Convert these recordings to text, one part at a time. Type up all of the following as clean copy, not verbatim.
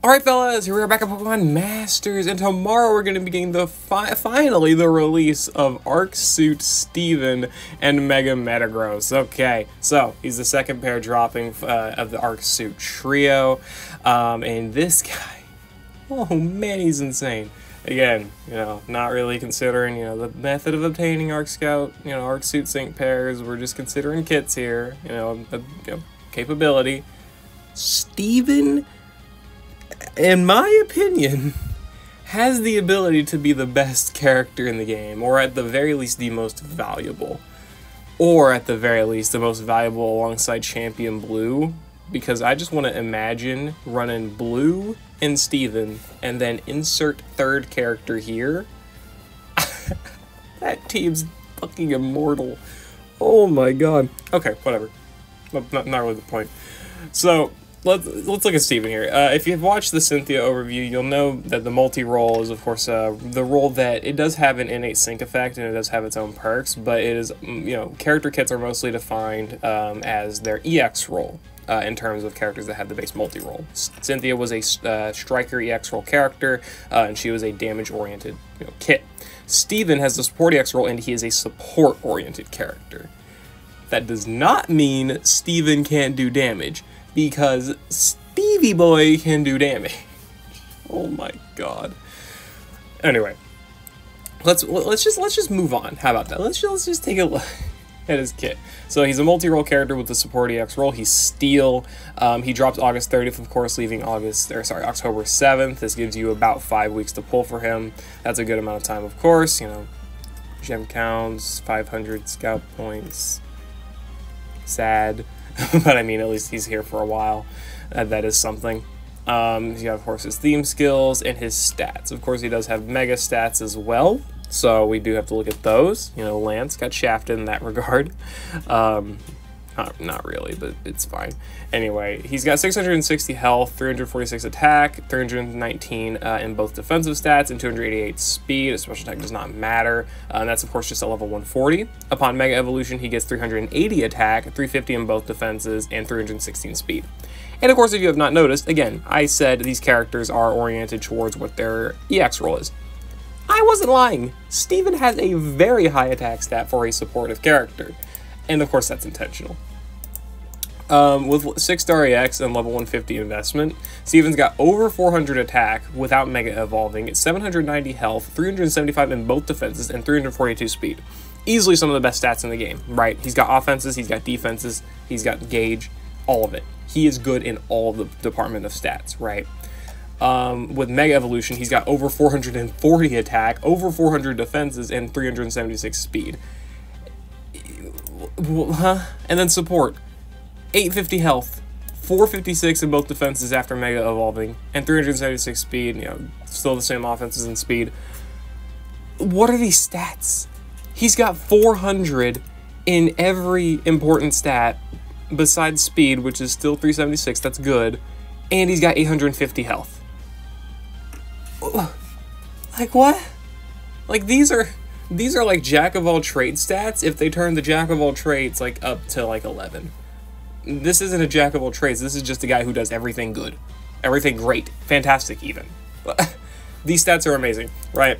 Alright fellas, here we are back at Pokemon Masters, and tomorrow we're going to be getting finally the release of Arc Suit Steven and Mega Metagross. Okay, so he's the second pair dropping of the Arc Suit trio, and this guy, oh man, he's insane. Again, not really considering, the method of obtaining Arc Scout, Arc Suit Sync pairs. We're just considering kits here, capability. Steven, in my opinion, has the ability to be the best character in the game, or at the very least the most valuable, or at the very least the most valuable alongside Champion Blue, because I just want to imagine running Blue and Steven and then insert third character here. That team's fucking immortal. Oh my god. Okay, whatever. Not really the point. So let's look at Steven here. If you've watched the Cynthia overview, you'll know that the multi-role is, of course, the role that it does have an innate sync effect and it does have its own perks, but it is, character kits are mostly defined as their EX role in terms of characters that have the base multi-role. Cynthia was a striker EX role character, and she was a damage-oriented kit. Steven has the support EX role, and he is a support-oriented character. That does not mean Steven can't do damage, because Stevie Boy can do damage. Oh my god. Anyway, let's just move on. How about that? Let's just take a look at his kit. So he's a multi-role character with the support EX role. He's Steel. He drops August 30th, of course, leaving October 7th. This gives you about 5 weeks to pull for him. That's a good amount of time, of course. Gem counts, 500 scout points. Sad. But I mean, at least he's here for a while. That is something. You have, of course, his theme skills and his stats. Of course, he does have mega stats as well, so we do have to look at those. Lance got shafted in that regard. Not really, but it's fine. Anyway, he's got 660 health, 346 attack, 319 in both defensive stats, and 288 speed. A special attack does not matter, and that's, of course, just at level 140. Upon Mega Evolution, he gets 380 attack, 350 in both defenses, and 316 speed. And, of course, if you have not noticed, again, I said these characters are oriented towards what their EX role is. I wasn't lying. Steven has a very high attack stat for a supportive character. And of course that's intentional. With 6-star EX and level 150 investment, Steven's got over 400 attack without Mega Evolving, 790 health, 375 in both defenses, and 342 speed. Easily some of the best stats in the game, right? He's got offenses, he's got defenses, he's got gauge, all of it. He is good in all the department of stats, right? With Mega Evolution, he's got over 440 attack, over 400 defenses, and 376 speed. And then support, 850 health, 456 in both defenses after Mega Evolving, and 376 speed, still the same offenses and speed. What are these stats? He's got 400 in every important stat besides speed, which is still 376, that's good, and he's got 850 health. Like, what? Like, these are like jack of all trades stats if they turn the jack of all trades like up to like 11. This isn't a jack of all trades. This is just a guy who does everything good, everything great, fantastic even. These stats are amazing, right?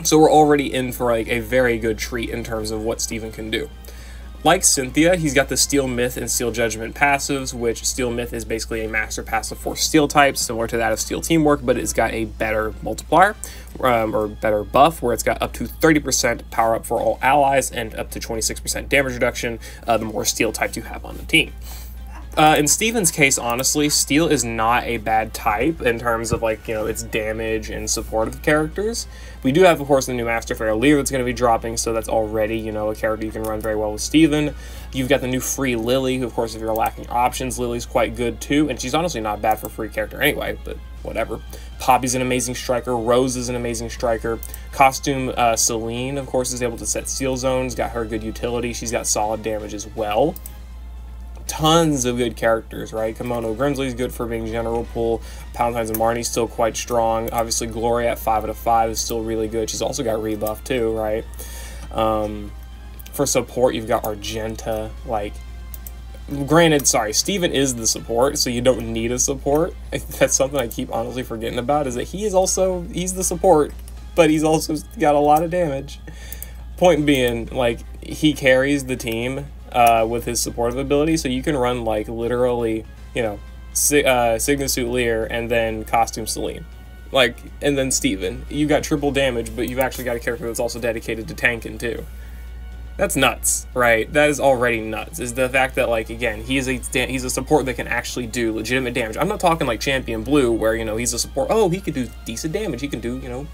So we're already in for like a very good treat in terms of what Steven can do. Like Cynthia, he's got the Steel Myth and Steel Judgment passives, which Steel Myth is basically a master passive for Steel types, similar to that of Steel Teamwork, but it's got a better multiplier, or better buff, where it's got up to 30% power up for all allies and up to 26% damage reduction, the more Steel types you have on the team. In Steven's case, honestly, Steel is not a bad type in terms of, like, its damage and supportive characters. We do have, of course, the new Master Leer that's going to be dropping, so that's already, a character you can run very well with Steven. You've got the new free Lily, who, of course, if you're lacking options, Lily's quite good, too, and she's honestly not bad for a free character anyway, but whatever. Poppy's an amazing striker. Rose is an amazing striker. Costume Celine, of course, is able to set Steel Zones, got her good utility. She's got solid damage as well. Tons of good characters, right? Kimono Grimsley's good for being general pool. Palentine's and Marnie's still quite strong. Obviously, Gloria at 5 out of 5 is still really good. She's also got rebuff too, right? For support, you've got Argenta. Like, Granted, sorry, Steven is the support, so you don't need a support. That's something I keep honestly forgetting about, is that he's the support, but he's also got a lot of damage. Point being, like, he carries the team with his supportive ability, so you can run, like, literally, you know, Sigma Suit Lear and then Costume Celine. Like, and then Steven. You got triple damage, but you've actually got a character that's also dedicated to tanking, too. That's nuts, right? That is already nuts, is the fact that, like, again, he's a support that can actually do legitimate damage. I'm not talking like Champion Blue, where, you know, he's a support, oh, he could do decent damage, he can do, you know,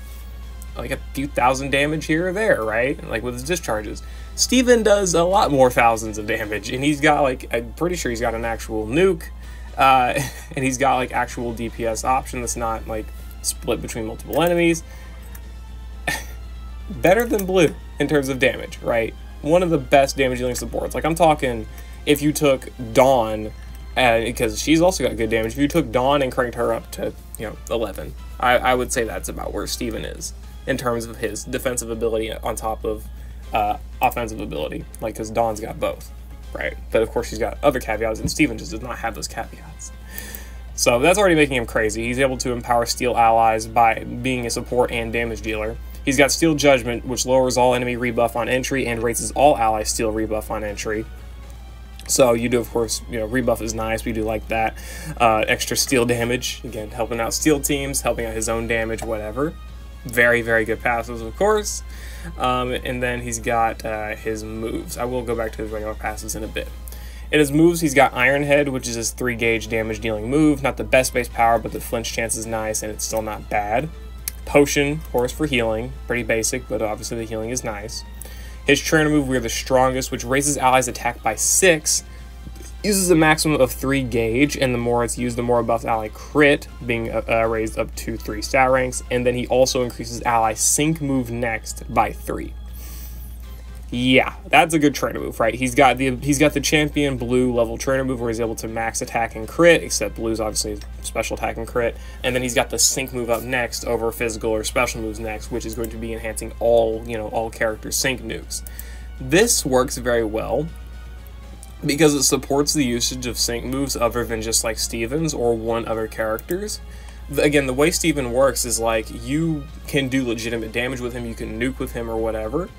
like a few thousand damage here or there, right? Like with his discharges. Steven does a lot more thousands of damage, and he's got, like, I'm pretty sure he's got an actual nuke, and he's got, like, actual DPS option that's not, like, split between multiple enemies. Better than Blue in terms of damage, right? One of the best damage dealing supports. Like, I'm talking, if you took Dawn, because she's also got good damage, if you took Dawn and cranked her up to, you know, 11, I would say that's about where Steven is in terms of his defensive ability on top of offensive ability. Like, because Dawn's got both, right? But of course she's got other caveats, and Steven just does not have those caveats. So that's already making him crazy. He's able to empower steel allies by being a support and damage dealer. He's got Steel Judgment, which lowers all enemy rebuff on entry and raises all ally steel rebuff on entry. So you do, of course, you know, rebuff is nice. We do like that. Extra steel damage, again, helping out steel teams, helping out his own damage, whatever. Very, very good passives, of course. And then he's got his moves. I will go back to his regular passives in a bit. In his moves, he's got Iron Head, which is his 3-gauge damage dealing move. Not the best base power, but the flinch chance is nice, and it's still not bad. Potion, of course, for healing. Pretty basic, but obviously the healing is nice. His trainer move, We're the Strongest, which raises allies' attack by 6. Uses a maximum of 3 gauge, and the more it's used, the more buffs ally crit, being raised up to 3 stat ranks. And then he also increases ally sync move next by 3. Yeah, that's a good trainer move, right? He's got the Champion Blue level trainer move where he's able to max attack and crit, except Blue's obviously special attack and crit. And then he's got the sync move up next over physical or special moves next, which is going to be enhancing all, you know, all character sync nukes. This works very well because it supports the usage of sync moves other than just like Steven's or one other characters. Again, the way Steven works is like you can do legitimate damage with him, you can nuke with him or whatever,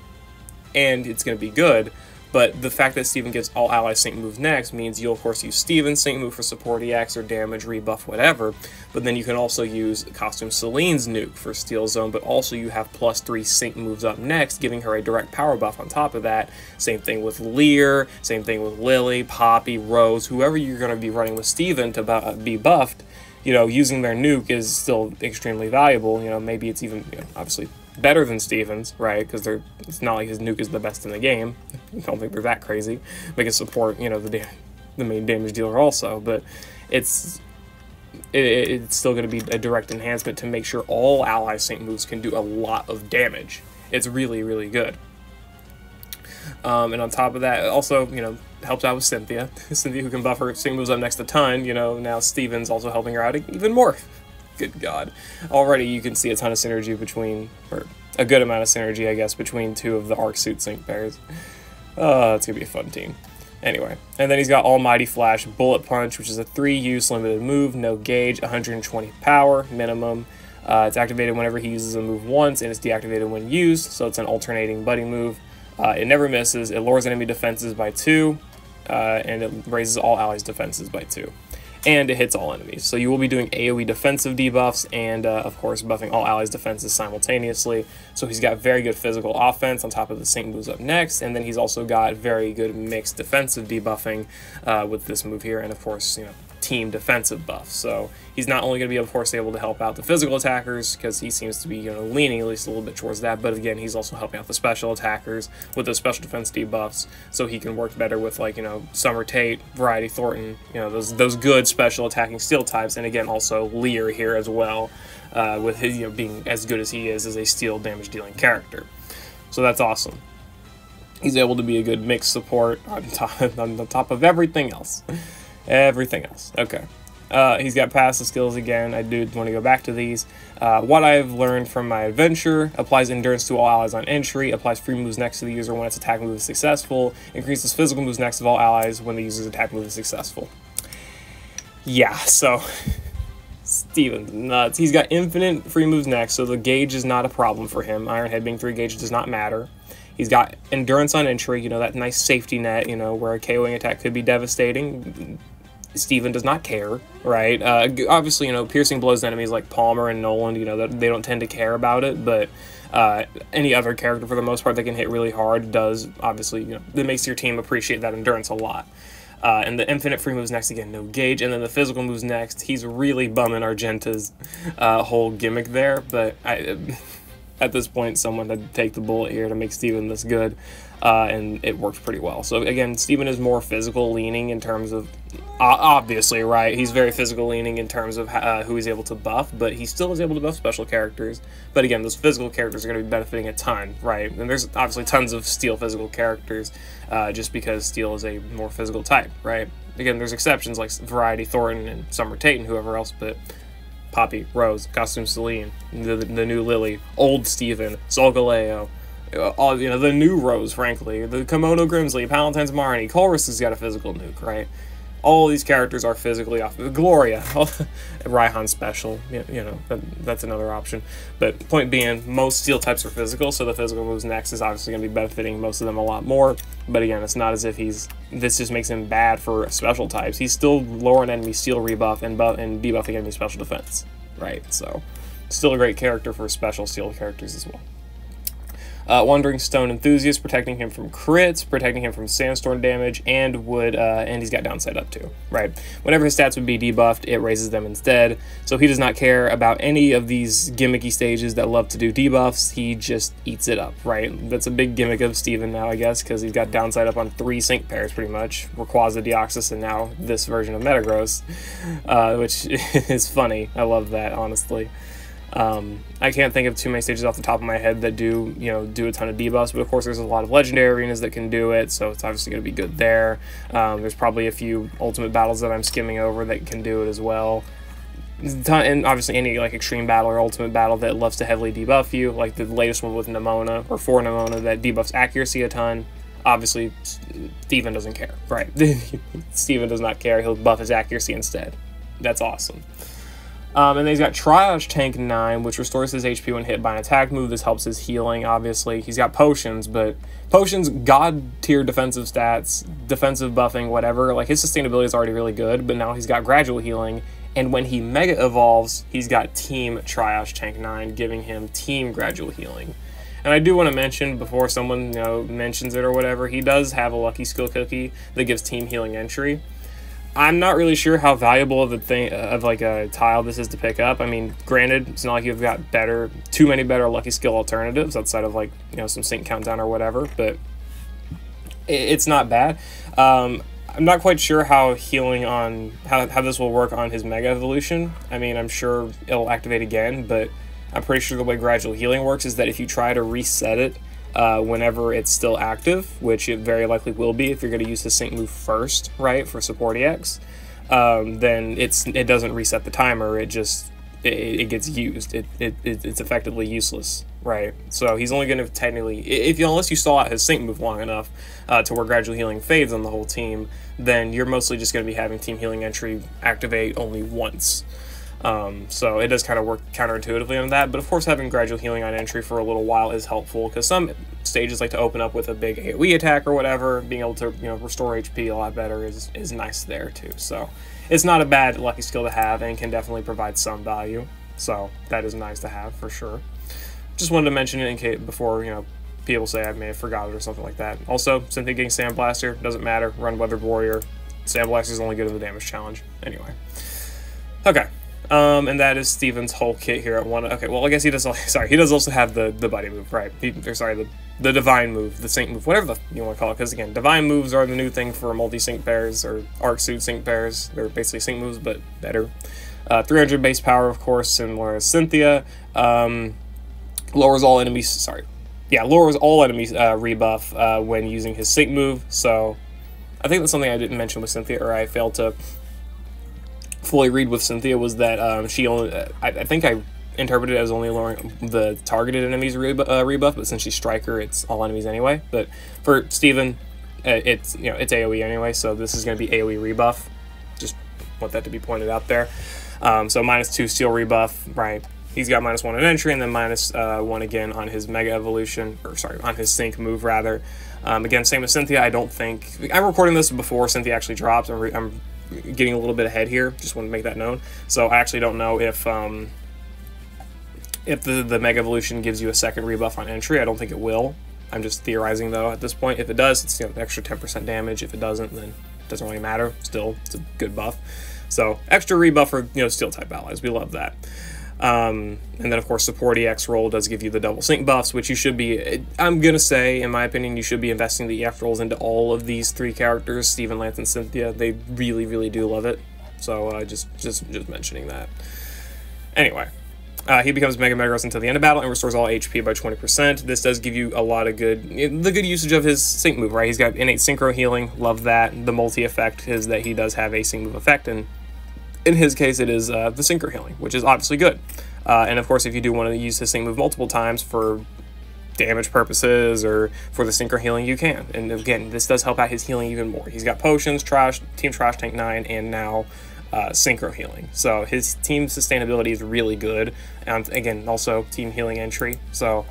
and it's going to be good, but the fact that Steven gets all ally sync moves next means you'll of course use Steven's sync move for support EX or damage, rebuff, whatever, but then you can also use Costume Celine's nuke for Steel Zone, but also you have +3 sync moves up next, giving her a direct power buff on top of that. Same thing with Lear, same thing with Lily, Poppy, Rose, whoever you're going to be running with Steven to be buffed, you know, using their nuke is still extremely valuable. You know, maybe it's even, you know, obviously better than Steven's, right? Because it's not like his nuke is the best in the game. I don't think they're that crazy. They can support, you know, the main damage dealer also, but it's still going to be a direct enhancement to make sure all ally sync moves can do a lot of damage. It's really, really good. And on top of that, it also, you know, helps out with Cynthia. Cynthia, who can buff her sync moves up next a ton, you know, now Steven's also helping her out even more. Good God. Already you can see a ton of synergy between, or a good amount of synergy, I guess, between two of the Arc Suit sync pairs. It's going to be a fun team. Anyway, and then he's got Almighty Flash, Bullet Punch, which is a 3-use limited move, no gauge, 120 power minimum. It's activated whenever he uses a move once, and it's deactivated when used, so it's an alternating buddy move. It never misses, it lowers enemy defenses by 2, and it raises all allies' defenses by 2. And it hits all enemies. So you will be doing AoE defensive debuffs and, of course, buffing all allies' defenses simultaneously. So he's got very good physical offense on top of the sync moves up next, and then he's also got very good mixed defensive debuffing with this move here, and of course, you know, team defensive buff. So he's not only going to be, of course, able to help out the physical attackers, because he seems to be, you know, leaning at least a little bit towards that, but again, he's also helping out the special attackers with those special defense debuffs, so he can work better with, like, you know, Summer Tate, Variety Thornton, you know, those good special attacking steel types, and again, also Lear here as well, with his, you know, being as good as he is as a steel damage dealing character. So that's awesome. He's able to be a good mixed support on top of everything else. Everything else. Okay. He's got passive skills again. I do want to go back to these. What I've learned from my adventure: applies endurance to all allies on entry, applies free moves next to the user when its attack move is successful, increases physical moves next of all allies when the user's attack move is successful. Yeah, so Steven's nuts. He's got infinite free moves next, so the gauge is not a problem for him. Ironhead being 3 gauge does not matter. He's got endurance on entry, you know, that nice safety net, you know, where a KOing attack could be devastating. Steven does not care, right? Obviously, you know, piercing blows to enemies like Palmer and Nolan, you know, they don't tend to care about it, but any other character, for the most part, that can hit really hard does, obviously, you know, it makes your team appreciate that endurance a lot. And the infinite free moves next, again, no gauge, and then the physical moves next. He's really bumming Argenta's whole gimmick there, but at this point, someone had to take the bullet here to make Steven this good, and it worked pretty well. So again, Steven is more physical leaning in terms of, obviously, right, he's very physical leaning in terms of who he's able to buff, but he still is able to buff special characters. But again, those physical characters are going to be benefiting a ton, right? And there's obviously tons of Steel physical characters, just because Steel is a more physical type, right? Again, there's exceptions like Variety Thornton and Summer Tate and whoever else, but Poppy, Rose, Costume Celine, the new Lily, Old Steven, Solgaleo, all, you know, the new Rose, frankly, the Kimono Grimsley, Palatine's Marnie, Colress has got a physical nuke, right? All these characters are physically off. Gloria, Raihan special, you know, that's another option. But point being, most Steel types are physical, so the physical moves next is obviously going to be benefiting most of them a lot more. But again, it's not as if this just makes him bad for special types. He's still lowering enemy Steel rebuff and debuffing enemy special defense, right? So, still a great character for special Steel characters as well. Wandering Stone Enthusiast, protecting him from crits, protecting him from sandstorm damage, and and he's got downside up too, right? Whenever his stats would be debuffed, it raises them instead. So he does not care about any of these gimmicky stages that love to do debuffs. He just eats it up, right? That's a big gimmick of Steven now, I guess, because he's got downside up on 3 sync pairs pretty much. Rayquaza, Deoxys, and now this version of Metagross, which is funny. I love that, honestly. I can't think of too many stages off the top of my head that do a ton of debuffs, but of course there's a lot of legendary arenas that can do it, so it's obviously going to be good there. There's probably a few ultimate battles that I'm skimming over that can do it as well. And obviously any like extreme battle or ultimate battle that loves to heavily debuff you, like the latest one with Nemona, or for Nemona, that debuffs accuracy a ton. Obviously, Steven doesn't care, right? Steven does not care, he'll buff his accuracy instead. That's awesome. And then he's got Triage Tank 9, which restores his HP when hit by an attack move. This helps his healing, obviously. He's got Potions, but Potions, God-tier defensive stats, defensive buffing, whatever. Like, his sustainability is already really good, but now he's got gradual healing. And when he Mega Evolves, he's got Team Triage Tank 9, giving him Team Gradual Healing. And I do want to mention, before someone mentions it or whatever, he does have a lucky skill cookie that gives Team Healing entry. I'm not really sure how valuable of a tile this is to pick up. I mean, granted, it's not like you've got too many better lucky skill alternatives outside of some sync countdown or whatever, but it's not bad. I'm not quite sure how healing on how this will work on his Mega Evolution. I mean, I'm sure it'll activate again, but I'm pretty sure the way gradual healing works is that if you try to reset it whenever it's still active, which it very likely will be if you're going to use the sync move first, right, for support EX, then it doesn't reset the timer, it gets used. It's effectively useless, right? So he's only going to technically, unless you stall out his sync move long enough to where gradual healing fades on the whole team, then you're mostly just going to be having team healing entry activate only once. So it does kind of work counterintuitively on that, but of course having gradual healing on entry for a little while is helpful, because some stages like to open up with a big AoE attack or whatever. Being able to restore HP a lot better is nice there too. So it's not a bad lucky skill to have, and can definitely provide some value. So that is nice to have for sure. Just wanted to mention it in case before people say I may have forgot it or something like that. Also, Cynthia getting Sandblaster doesn't matter. Run Weathered Warrior. Sandblaster is only good in the damage challenge anyway. Okay. And that is Steven's whole kit here at one. Okay, well, I guess he does. Sorry, he does also have the buddy move, right? The divine move, the sync move, whatever you want to call it. Because again, divine moves are the new thing for multi-sync pairs or arc suit sync pairs. They're basically sync moves, but better. 300 base power, of course, similar as Cynthia. Lowers all enemies. Sorry, yeah, lowers all enemies rebuff when using his sync move. So I think that's something I didn't mention with Cynthia, or I failed to fully read with Cynthia was that she only, I think I interpreted it as only lowering the targeted enemies rebuff, but since she's striker, it's all enemies anyway. But for Steven, it's, you know, it's AoE anyway, so this is going to be AoE rebuff. Just want that to be pointed out there. So -2 steel rebuff, right? He's got -1 on entry, and then -1 again on his Mega Evolution, or sorry, on his Sync move rather. Again, same with Cynthia. I don't think I'm recording this before Cynthia actually drops. I'm getting a little bit ahead here. Just want to make that known. So I actually don't know if the Mega Evolution gives you a second rebuff on entry. I don't think it will. I'm just theorizing though at this point. If it does, it's, you know, an extra 10% damage. If it doesn't, then it doesn't really matter. Still, it's a good buff. So extra rebuff for, you know, steel type allies. We love that. And then of course support EX roll does give you the double sync buffs, which you should be, I'm gonna say, in my opinion, you should be investing the EX rolls into all of these 3 characters, Steven, Lance, and Cynthia. They really, really do love it. So just mentioning that. Anyway, he becomes Mega Metagross until the end of battle and restores all HP by 20%. This does give you a lot of the good usage of his sync move, right? He's got innate synchro healing, love that. The multi effect is that he does have a sync move effect, and in his case, it is the synchro healing, which is obviously good. And of course, if you do want to use his sync move multiple times for damage purposes or for the synchro healing, you can. And again, this does help out his healing even more. He's got potions, Team Trash Tank 9, and now synchro healing. So his team sustainability is really good. And again, also team healing entry. So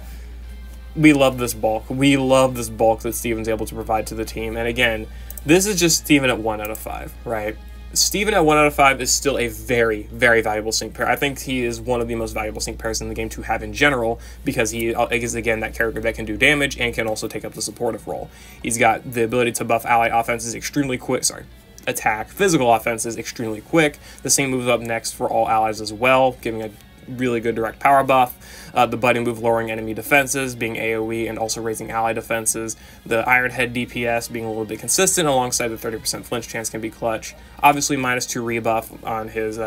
we love this bulk. We love this bulk that Steven's able to provide to the team. And again, this is just Steven at 1 out of 5, right? Steven at 1 out of 5 is still a very, very valuable sync pair. I think he is one of the most valuable sync pairs in the game to have in general, because he is, again, that character that can do damage and can also take up the supportive role. He's got the ability to buff ally offenses extremely quick, attack physical offenses extremely quick. The same moves up next for all allies as well, giving a really good direct power buff. The buddy move lowering enemy defenses, being AoE and also raising ally defenses. The Iron Head DPS being a little bit consistent alongside the 30% flinch chance can be clutch. Obviously -2 rebuff on his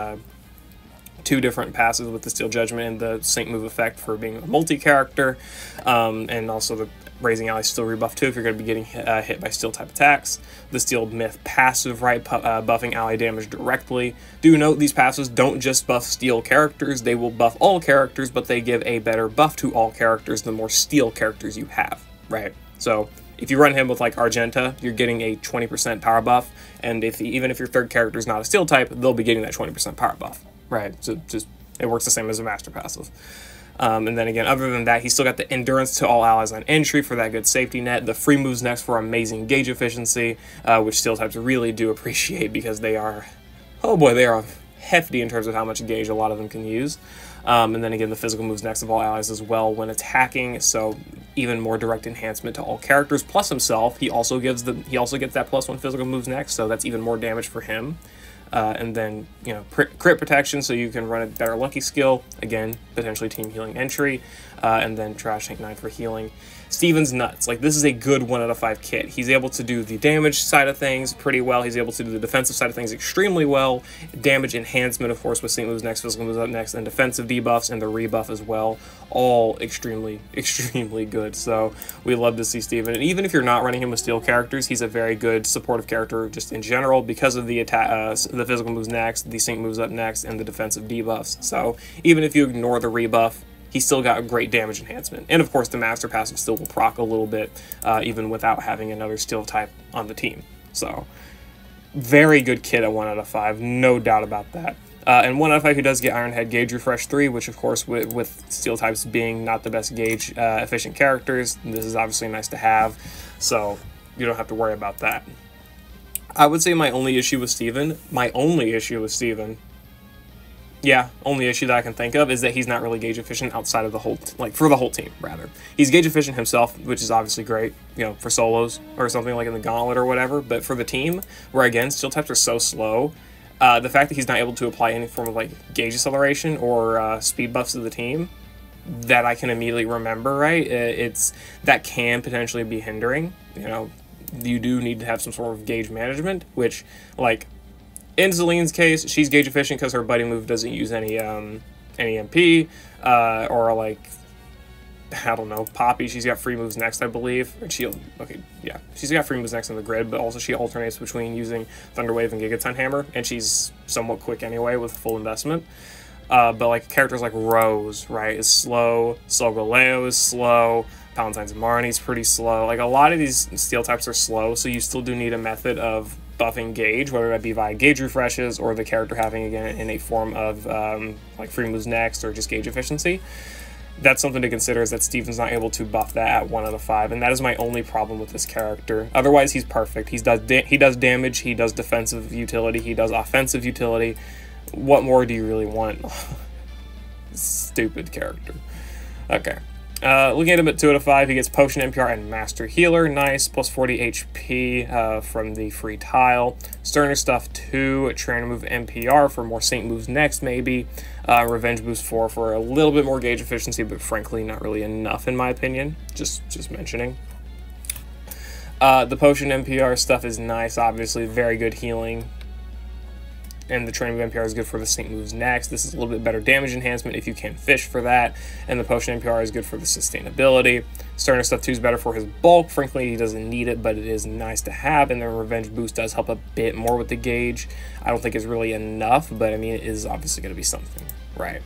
2 different passes with the Steel Judgment and the sync move effect for being a multi-character. And also the raising ally steel rebuff too if you're going to be getting hit by steel type attacks. The Steel Myth passive, right, buffing ally damage directly. Do note these passives don't just buff steel characters, they will buff all characters, but they give a better buff to all characters the more steel characters you have, right? So if you run him with like Argenta, you're getting a 20% power buff, and even if your third character is not a steel type, they'll be getting that 20% power buff, right? So just it works the same as a master passive. And then again, other than that, he's still got the endurance to all allies on entry for that good safety net. The free moves next for amazing gauge efficiency, which steel types really do appreciate because they are, oh boy, they are hefty in terms of how much gauge a lot of them can use. And then again, the physical moves next of all allies as well when attacking, so even more direct enhancement to all characters plus himself. He also gets that +1 physical moves next, so that's even more damage for him. And then, you know, crit protection, so you can run a better lucky skill, again, potentially team healing entry, and then Trash Tank 9 for healing. Steven's nuts. Like, this is a good 1 out of 5 kit. He's able to do the damage side of things pretty well. He's able to do the defensive side of things extremely well. Damage enhancement, of course, with sync moves next, physical moves up next, and defensive debuffs and the rebuff as well. All extremely, extremely good. So we love to see Steven. And even if you're not running him with steel characters, he's a very good supportive character just in general because of the attack, the physical moves next, the sync moves up next, and the defensive debuffs. So even if you ignore the rebuff, he's still got a great damage enhancement. And of course, the Master Passive still will proc a little bit, even without having another steel type on the team. So, very good kit at 1 out of 5, no doubt about that. And 1 out of 5 who does get Iron Head Gauge Refresh 3, which of course, with steel types being not the best gauge efficient characters, this is obviously nice to have. So, you don't have to worry about that. I would say my only issue with Steven, yeah, only issue that I can think of is that he's not really gauge efficient outside of the whole, like, for the whole team, rather. He's gauge efficient himself, which is obviously great, you know, for solos or something like in the Gauntlet or whatever, but for the team, where again, steel types are so slow, the fact that he's not able to apply any form of, like, gauge acceleration or speed buffs to the team, that I can immediately remember, right, that can potentially be hindering, you know. You do need to have some sort of gauge management, which, like, in Zelene's case, she's gauge efficient because her buddy move doesn't use any MP, or like, I don't know, Poppy, she's got free moves next, I believe. Or okay, yeah. She's got free moves next on the grid, but also she alternates between using Thunder Wave and Gigaton Hammer, and she's somewhat quick anyway with full investment. But like characters like Rose, right, is slow. Solgaleo is slow. Palatine's Marnie's pretty slow. Like a lot of these steel types are slow, so you still do need a method of buffing gauge, whether that be via gauge refreshes or the character having again in a form of like free moves next or just gauge efficiency. That's something to consider, is that Steven's not able to buff that at 1 out of 5, and that is my only problem with this character. Otherwise, he's perfect. He does damage, he does defensive utility, he does offensive utility. What more do you really want? Stupid character. Okay. Looking at him at 2 out of 5, he gets Potion NPR and Master Healer. Nice. Plus 40 HP from the free tile. Sterner Stuff 2. Trainer Move NPR for more Saint moves next, maybe. Revenge Boost 4 for a little bit more gauge efficiency, but frankly not really enough in my opinion. Just mentioning. The Potion NPR stuff is nice, obviously. Very good healing. And the Training Move NPR is good for the Saint moves next. This is a little bit better damage enhancement if you can fish for that. And the Potion NPR is good for the sustainability. Sterner Stuff 2 is better for his bulk. Frankly, he doesn't need it, but it is nice to have. And the Revenge Boost does help a bit more with the gauge. I don't think it's really enough, but I mean, it is obviously going to be something, right?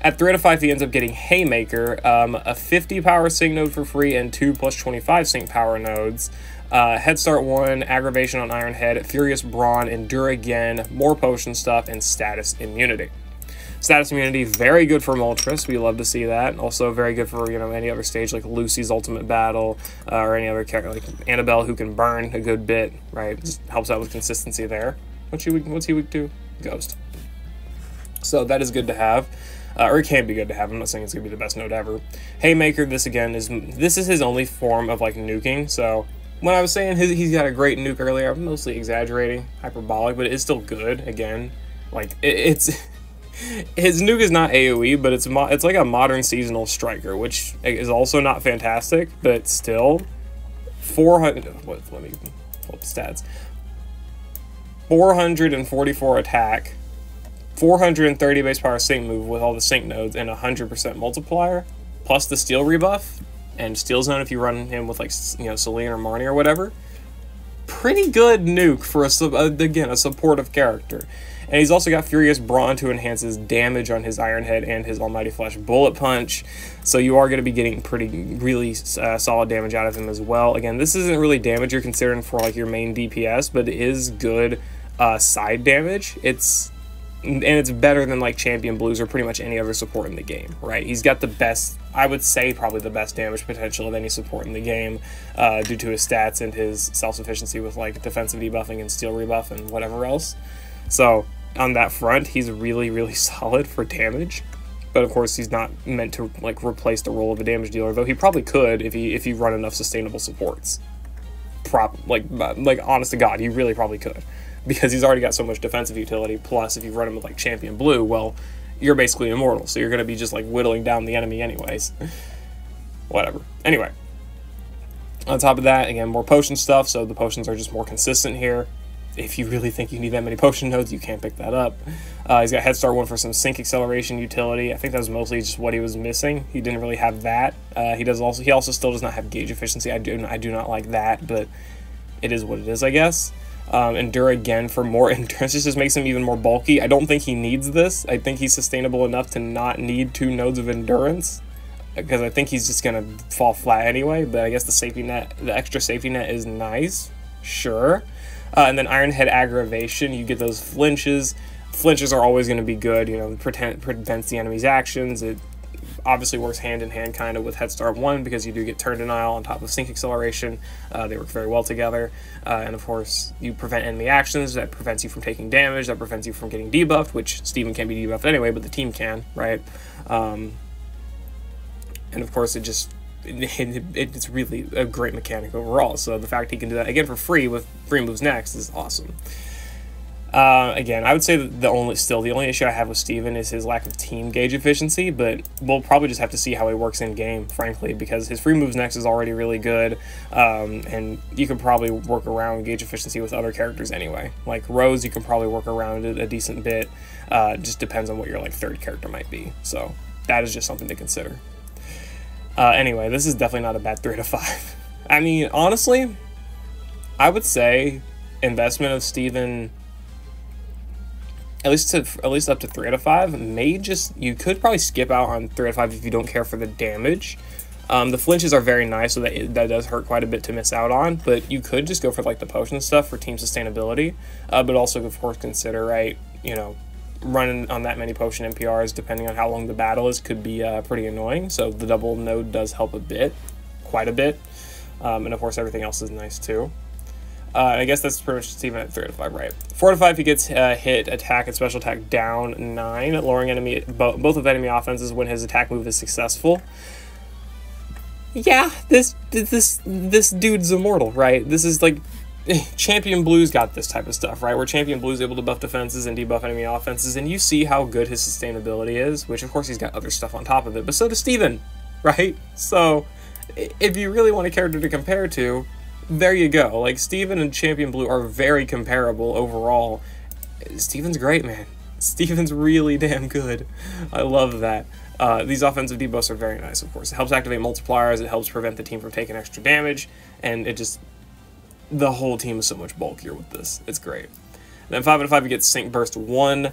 At 3 out of 5, he ends up getting Haymaker, a 50 power sync node for free, and 2 plus 25 sync power nodes. Head Start 1, Aggravation on Iron Head, Furious Brawn, Endure Again, more potion stuff, and Status Immunity. Status Immunity, very good for Moltres, we love to see that. Also very good for, you know, any other stage like Lucy's Ultimate Battle, or any other character like Annabelle, who can burn a good bit, right? Just helps out with consistency there. What's he weak to? Ghost. So that is good to have. Or it can be good to have. I'm not saying it's going to be the best node ever. Haymaker, this is his only form of like nuking, so when I was saying he's got a great nuke earlier, I'm mostly exaggerating, hyperbolic, but it is still good, again. Like, it's... his nuke is not AoE, but it's like a modern seasonal striker, which is also not fantastic, but still... 400... let me pull up the stats. 444 attack, 430 base power sync move with all the sync nodes, and 100% multiplier, plus the steel rebuff, and Steel Zone if you run him with, like, you know, Celine or Marnie or whatever. Pretty good nuke for, again, a supportive character. And he's also got Furious Brawn to enhance his damage on his Iron Head and his Almighty Flash Bullet Punch. So you are going to be getting really solid damage out of him as well. Again, this isn't really damage you're considering for, like, your main DPS, but it is good side damage. And it's better than like Champion Blues or pretty much any other support in the game, right? He's got the best, I would say probably the best damage potential of any support in the game due to his stats and his self-sufficiency with like defensive debuffing and steel rebuff and whatever else. So on that front, he's really, really solid for damage. But of course, he's not meant to like replace the role of a damage dealer, though he probably could if you run enough sustainable supports. Like honest to God, he really probably could. Because he's already got so much defensive utility, plus if you run him with like Champion Blue, well, you're basically immortal, so you're going to be just like whittling down the enemy anyways. Whatever. Anyway, on top of that, again, more potion stuff, so the potions are just more consistent here. If you really think you need that many potion nodes, you can't pick that up. He's got Head Start 1 for some sync acceleration utility. I think that was mostly just what he was missing. He didn't really have that. He also still does not have gauge efficiency. I do not like that, but it is what it is, I guess. Endure Again for more endurance. This just makes him even more bulky. I don't think he needs this. I think he's sustainable enough to not need 2 nodes of endurance, because I think he's just gonna fall flat anyway. But I guess the safety net, the extra safety net is nice, sure. And then Iron Head Aggravation, you get those flinches. Flinches are always going to be good, you know, prevents the enemy's actions. It obviously works hand in hand kind of with Head Start 1 because you do get Turn Denial on top of Sync Acceleration. They work very well together. And of course, you prevent enemy actions. That prevents you from taking damage. That prevents you from getting debuffed, which Steven can't be debuffed anyway, but the team can, right? And of course, it's really a great mechanic overall. So the fact he can do that again for free with free moves next is awesome. Again, I would say that the only issue I have with Steven is his lack of team gauge efficiency, but we'll probably just have to see how he works in game, frankly, because his free moves next is already really good, and you can probably work around gauge efficiency with other characters anyway. Like Rose, you can probably work around it a decent bit. Just depends on what your like third character might be. So that is just something to consider. Anyway, this is definitely not a bad 3 out of 5. I mean, honestly, I would say investment of Steven, at least up to 3 out of 5, you could probably skip out on 3 out of 5 if you don't care for the damage. The flinches are very nice, so that does hurt quite a bit to miss out on, but you could just go for like the potion stuff for team sustainability, but also of course consider, right, you know, running on that many potion NPRs, depending on how long the battle is, could be pretty annoying. So the double node does help a bit, quite a bit, and of course everything else is nice too. I guess that's pretty much Steven at 3 out of 5, right? 4 out of 5, he gets hit, attack, and special attack down 9, lowering enemy both of enemy offenses when his attack move is successful. Yeah, this dude's immortal, right? This is like Champion Blue's got this type of stuff, right? Where Champion Blue's able to buff defenses and debuff enemy offenses, and you see how good his sustainability is, which of course he's got other stuff on top of it, but so does Steven, right? So if you really want a character to compare to, there you go. Like, Steven and Champion Blue are very comparable overall. Steven's great, man. Steven's really damn good. I love that. These offensive debuffs are very nice, of course. It helps activate multipliers, it helps prevent the team from taking extra damage, and it just... the whole team is so much bulkier with this. It's great. And then 5 out of 5, you get Sync Burst 1.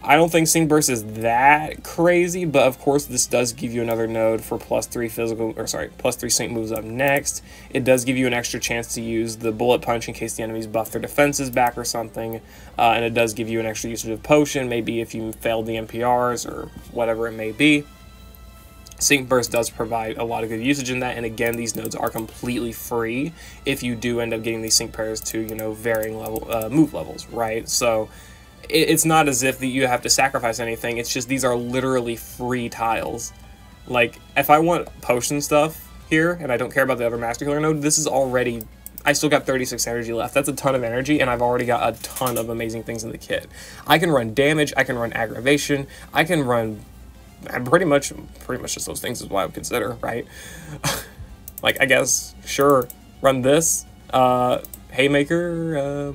I don't think Sync Burst is that crazy, but of course this does give you another node for +3 +3 sync moves up next. It does give you an extra chance to use the Bullet Punch in case the enemies buff their defenses back or something, and it does give you an extra usage of Potion, maybe if you failed the NPRs or whatever it may be. Sync Burst does provide a lot of good usage in that, and again, these nodes are completely free if you do end up getting these sync pairs to, you know, varying level move levels, right? So it's not as if you have to sacrifice anything, it's just these are literally free tiles. Like, if I want potion stuff here, and I don't care about the other Master Healer node, this is already... I still got 36 energy left. That's a ton of energy, and I've already got a ton of amazing things in the kit. I can run damage, I can run aggravation, I can run... pretty much just those things is what I would consider, right? Like, I guess, sure, run this. Haymaker,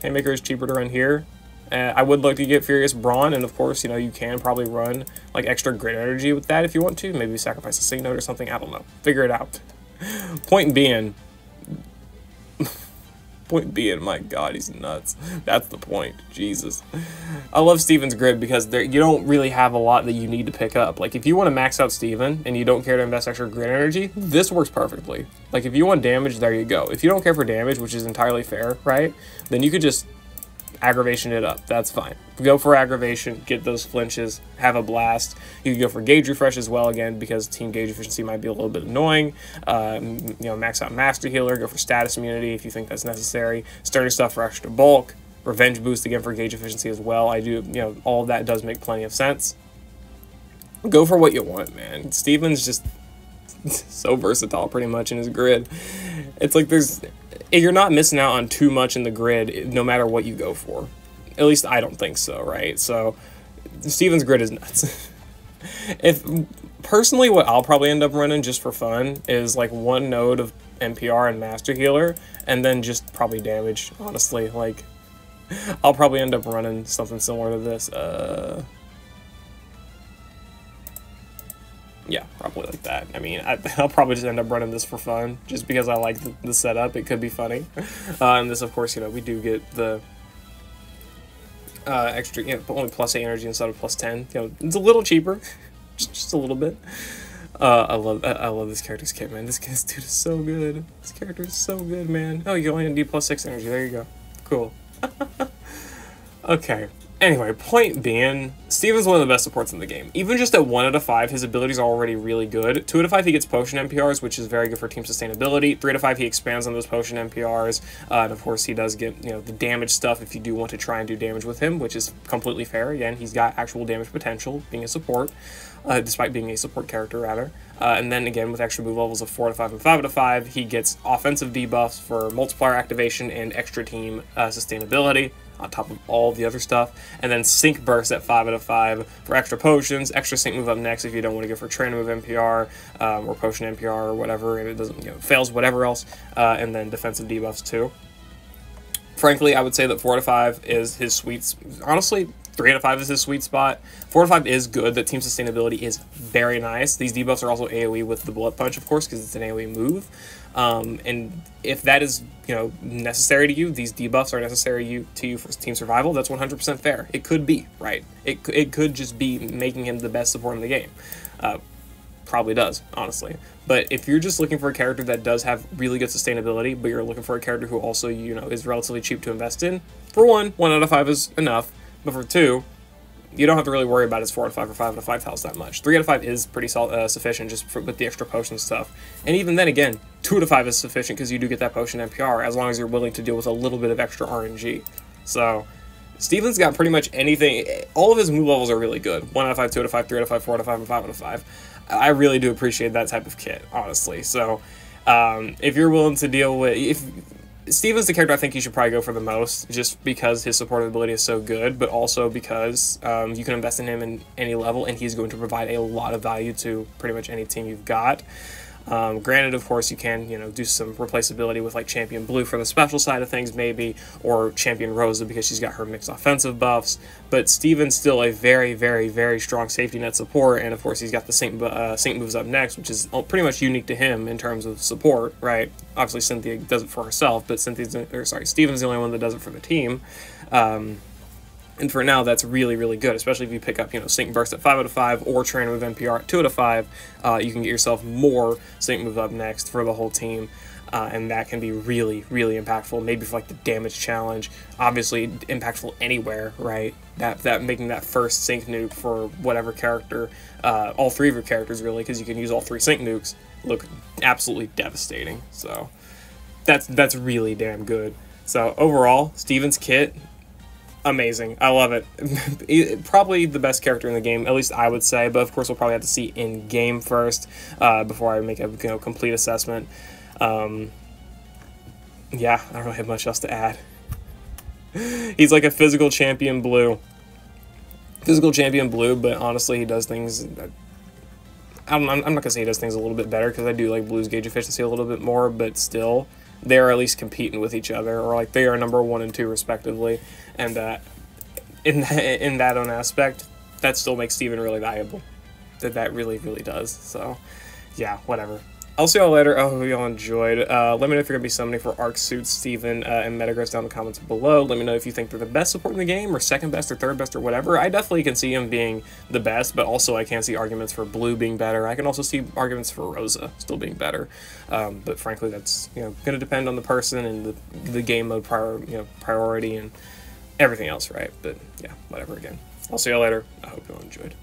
Haymaker is cheaper to run here. I would like to get Furious Brawn, and of course, you know, you can probably run, like, extra grid energy with that if you want to. Maybe sacrifice a sync node or something, I don't know. Figure it out. Point being, my god, he's nuts. That's the point. Jesus. I love Steven's grid because you don't really have a lot that you need to pick up. Like, if you want to max out Steven and you don't care to invest extra grid energy, this works perfectly. Like, if you want damage, there you go. If you don't care for damage, which is entirely fair, right, then you could just aggravation it up. That's fine. Go for aggravation, get those flinches, have a blast. You can go for gauge refresh as well, again, because team gauge efficiency might be a little bit annoying. You know, max out Master Healer, go for status immunity if you think that's necessary. Starter stuff for extra bulk, revenge boost again for gauge efficiency as well. You know, all of that does make plenty of sense. Go for what you want, man. Steven's just so versatile pretty much in his grid. It's like you're not missing out on too much in the grid no matter what you go for. At least I don't think so, right? So Steven's grid is nuts. Personally, what I'll probably end up running just for fun is like one node of NPR and Master Healer, and then just probably damage, honestly. Like, I'll probably end up running something similar to this. Yeah, probably like that. I mean, I'll probably just end up running this for fun, just because I like the setup. It could be funny. And this, of course, you know, we do get the extra, you know, only +8 energy instead of +10. You know, it's a little cheaper, just a little bit. I love this character's kit, man. This dude is so good. This character is so good, man. Oh, you only need +6 energy. There you go. Cool. Okay. Anyway, point being, Steven's one of the best supports in the game. Even just at 1 out of 5, his abilities are already really good. 2 out of 5, he gets potion NPRs, which is very good for team sustainability. 3 out of 5, he expands on those potion NPRs. And of course, he does get, you know, the damage stuff if you do want to try and do damage with him, which is completely fair. Again, he's got actual damage potential, being a support, despite being a support character, rather. And then again, with extra move levels of 4 out of 5 and 5 out of 5, he gets offensive debuffs for multiplier activation and extra team sustainability, on top of all the other stuff, and then Sync Burst at 5 out of 5 for extra potions, extra sync move up next if you don't want to go for train move NPR, or potion NPR or whatever, if it doesn't, you know, fails whatever else, and then defensive debuffs too. Frankly, I would say that 4 out of 5 is his sweets. Honestly, 3 out of 5 is his sweet spot. 4 out of 5 is good. That team sustainability is very nice. These debuffs are also AoE with the Bullet Punch, of course, because it's an AoE move. And if that is, you know, necessary to you, these debuffs are necessary to you for team survival, that's 100% fair. It could be, right? It could just be making him the best support in the game. Probably does, honestly. But if you're just looking for a character that does have really good sustainability, but you're looking for a character who also, you know, is relatively cheap to invest in, for 1 out of 5 is enough. But for 2, you don't have to really worry about his 4 out of 5 or 5 out of 5 health that much. 3 out of 5 is pretty sufficient just with the extra potion stuff. And even then, again, 2 out of 5 is sufficient because you do get that potion NPR as long as you're willing to deal with a little bit of extra RNG. So Steven's got pretty much anything. All of his move levels are really good. 1 out of 5, 2 out of 5, 3 out of 5, 4 out of 5, and 5 out of 5. I really do appreciate that type of kit, honestly. So if you're willing to deal with... Steven's the character I think you should probably go for the most, just because his support ability is so good, but also because you can invest in him in any level, and he's going to provide a lot of value to pretty much any team you've got. Granted, of course, you can, you know, do some replaceability with like Champion Blue for the special side of things, maybe, or Champion Rosa because she's got her mixed offensive buffs. But Steven's still a very, very, very strong safety net support, and of course, he's got the Saint moves up next, which is pretty much unique to him in terms of support, right? Obviously, Cynthia does it for herself, but Steven's the only one that does it for the team. And for now, that's really, really good, especially if you pick up, you know, Sync Burst at 5 out of 5 or Trainer with NPR at 2 out of 5. You can get yourself more Sync Move up next for the whole team, and that can be really, really impactful. Maybe for like the damage challenge, obviously impactful anywhere, right? That making that first Sync Nuke for whatever character, all 3 of your characters really, because you can use all 3 Sync Nukes, look absolutely devastating. So that's really damn good. So overall, Steven's kit, amazing. I love it. Probably the best character in the game, at least I would say, but of course we'll probably have to see in game first before I make a complete assessment. Yeah, I don't really have much else to add. He's like a physical champion blue. But honestly he does things that, I'm not gonna say he does things a little bit better, because I do like blue's gauge efficiency a little bit more, but still they're at least competing with each other, or like they are number 1 and 2 respectively, and in that own aspect, that still makes Steven really valuable. That really, really does. So yeah, whatever. I'll see y'all later. I hope y'all enjoyed. Let me know if you're going to be summoning for Arc Suits, Steven, and Metagross down in the comments below. Let me know if you think they're the best support in the game, or second best, or third best, or whatever. I definitely can see him being the best, but also I can see arguments for Blue being better. I can also see arguments for Rosa still being better. But frankly, that's, you know, going to depend on the person and the game mode priority and everything else, right? But yeah, whatever. Again, I'll see y'all later. I hope y'all enjoyed.